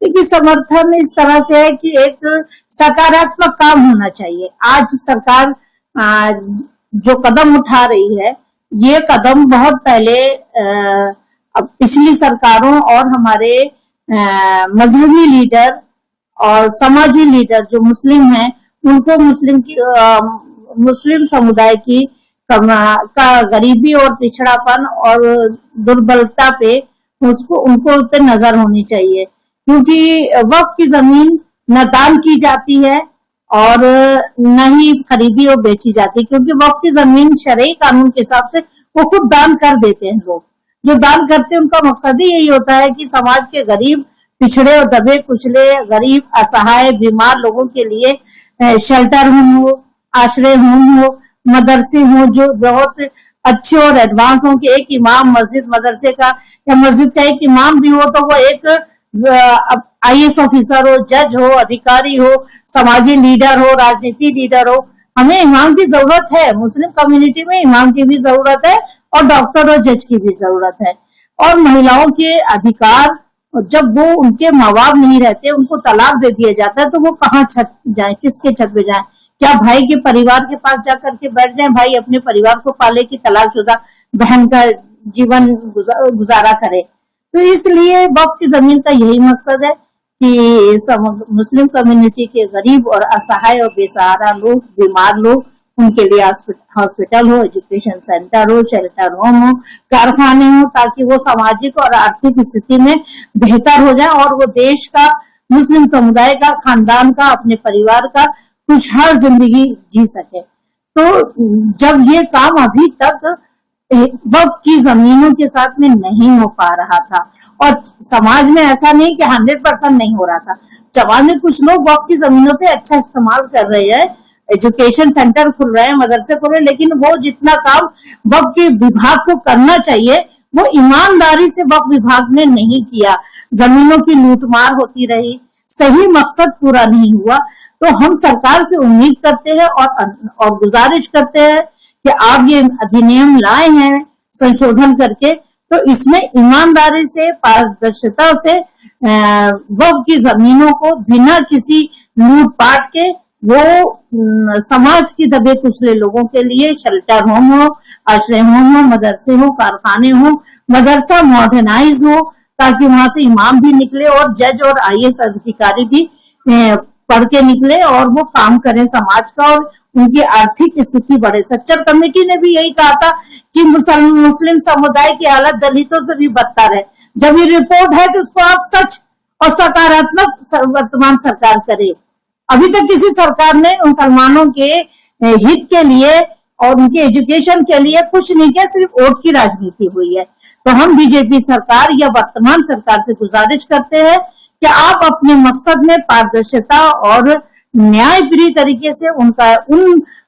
देखिए, समर्थन इस तरह से है कि एक सकारात्मक काम होना चाहिए। आज सरकार जो कदम उठा रही है, ये कदम बहुत पहले पिछली सरकारों और हमारे मजहबी लीडर और समाजी लीडर जो मुस्लिम हैं, उनको मुस्लिम समुदाय की का गरीबी और पिछड़ापन और दुर्बलता पे उनको पे नजर होनी चाहिए, क्योंकि वक्फ की जमीन न दान की जाती है और न ही खरीदी और बेची जाती, क्योंकि वक्फ की जमीन शरई कानून के हिसाब से वो खुद दान कर देते हैं। लोग जो दान करते हैं उनका मकसद ही यही होता है कि समाज के गरीब, पिछड़े और दबे कुचले, गरीब, असहाय, बीमार लोगों के लिए शेल्टर होम हो, आश्रय होम हो, मदरसे हो जो बहुत अच्छे और एडवांस हो, कि एक इमाम मस्जिद मदरसे का या मस्जिद का एक इमाम भी हो तो वो एक IAS ऑफिसर हो, जज हो, अधिकारी हो, समाजी लीडर हो, राजनीति लीडर हो। हमें इमाम की जरूरत है, मुस्लिम कम्युनिटी में इमाम की भी जरूरत है और डॉक्टर और जज की भी जरूरत है। और महिलाओं के अधिकार, जब वो उनके माँ बाप नहीं रहते, उनको तलाक दे दिया जाता है, तो वो कहाँ छत जाए, किसके छत पे जाए? क्या भाई के परिवार के पास जाकर के बैठ जाए, भाई अपने परिवार को पाले, की तलाकशुदा बहन का जीवन गुजारा करे? तो इसलिए वक्फ की जमीन का यही मकसद है कि मुस्लिम कम्युनिटी के गरीब और असहाय और बेसहारा लोग, बीमार लोग, उनके लिए हॉस्पिटल हो, एजुकेशन सेंटर हो, शेल्टर होम हो, कारखाने हो, ताकि वो सामाजिक और आर्थिक स्थिति में बेहतर हो जाए और वो देश का, मुस्लिम समुदाय का, खानदान का, अपने परिवार का खुशहाल जिंदगी जी सके। तो जब ये काम अभी तक वक्फ की जमीनों के साथ में नहीं हो पा रहा था, और समाज में ऐसा नहीं कि 100% नहीं हो रहा था, समाज में कुछ लोग वक्फ की जमीनों पे अच्छा इस्तेमाल कर रहे हैं, एजुकेशन सेंटर खुल रहे हैं, मदरसे खुल रहे हैं, लेकिन वो जितना काम वक्फ के विभाग को करना चाहिए वो ईमानदारी से वक्फ विभाग ने नहीं किया। जमीनों की लूटमार होती रही, सही मकसद पूरा नहीं हुआ। तो हम सरकार से उम्मीद करते हैं और गुजारिश करते हैं कि आप ये अधिनियम लाए हैं संशोधन करके, तो इसमें ईमानदारी से, पारदर्शिता से वक्फ की जमीनों को बिना किसी लूटपाट के वो समाज की दबे कुचले लोगों के लिए शेल्टर होम हो, आश्रय होम हो, मदरसे हो, कारखाने हो, मदरसा मॉडर्नाइज हो, ताकि वहां से इमाम भी निकले और जज और IAS अधिकारी भी पढ़ के निकले और वो काम करें समाज का और उनकी आर्थिक स्थिति बढ़े। सच्चर कमेटी ने भी यही कहा था कि मुस्लिम समुदाय की हालत दलितों से भी बदतर है। जब ये रिपोर्ट है तो उसको आप सच और सकारात्मक वर्तमान सरकार करे। अभी तक किसी सरकार ने मुसलमानों के हित के लिए और उनके एजुकेशन के लिए कुछ नहीं किया, सिर्फ वोट की राजनीति हुई है। तो हम बीजेपी सरकार या वर्तमान सरकार से गुजारिश करते हैं कि आप अपने मकसद में पारदर्शिता और न्यायप्रिय तरीके से उन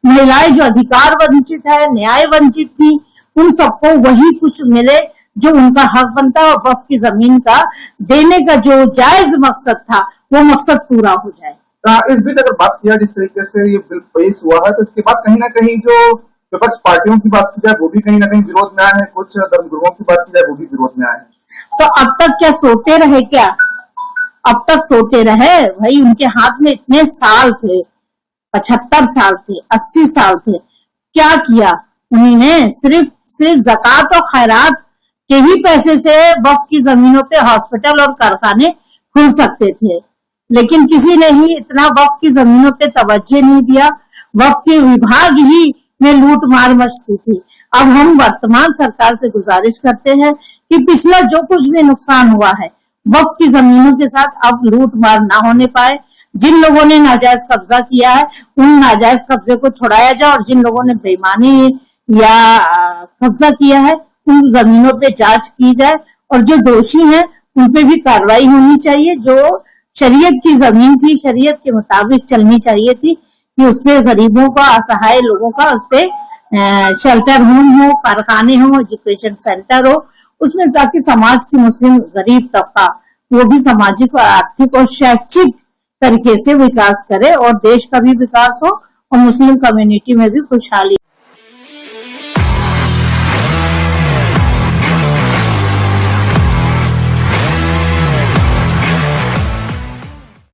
महिलाएं जो अधिकार वंचित है, न्याय वंचित थी, उन सबको वही कुछ मिले जो उनका हक बनता है, और वक्फ की जमीन का देने का जो जायज मकसद था वो मकसद पूरा हो जाए। इस बीच अगर बात किया जिस तरीके से ये बिल पेश हुआ है, तो इसके बाद कहीं ना कहीं जो विपक्ष पार्टियों की बात की जाए वो भी कहीं ना कहीं विरोध में आए हैं, कुछ धर्मगुरुओं की बात की जाए वो भी विरोध में आए हैं। तो अब तक क्या सोते रहे? क्या अब तक सोते रहे? भाई उनके हाथ में इतने साल थे, 75 साल थे, 80 साल थे, क्या किया उन्होंने? सिर्फ ज़कात और खैरात के ही पैसे से वक्फ की जमीनों पे हॉस्पिटल और कारखाने खुल सकते थे, लेकिन किसी ने ही इतना वक्फ की जमीनों पे तवज्जो नहीं दिया। वक्फ के विभाग ही में लूट मार मचती थी। अब हम वर्तमान सरकार से गुजारिश करते हैं कि पिछला जो कुछ भी नुकसान हुआ है वक्फ की जमीनों के साथ अब लूट मार ना होने पाए। जिन लोगों ने नाजायज कब्जा किया है उन नाजायज कब्जे को छुड़ाया जाए, और जिन लोगों ने बेईमानी या कब्जा किया है उन जमीनों पे जांच की जाए, और जो दोषी हैं उन पे भी कार्रवाई होनी चाहिए। जो शरीयत की जमीन थी, शरीयत के मुताबिक चलनी चाहिए थी कि उसपे गरीबों का, असहाय लोगों का उसपे शेल्टर होम हो, कारखाने हो, एजुकेशन सेंटर हो, उसमें ताकि समाज की मुस्लिम गरीब तबका वो भी सामाजिक और आर्थिक और शैक्षिक तरीके से विकास करे और देश का भी विकास हो और मुस्लिम कम्युनिटी में भी खुशहाली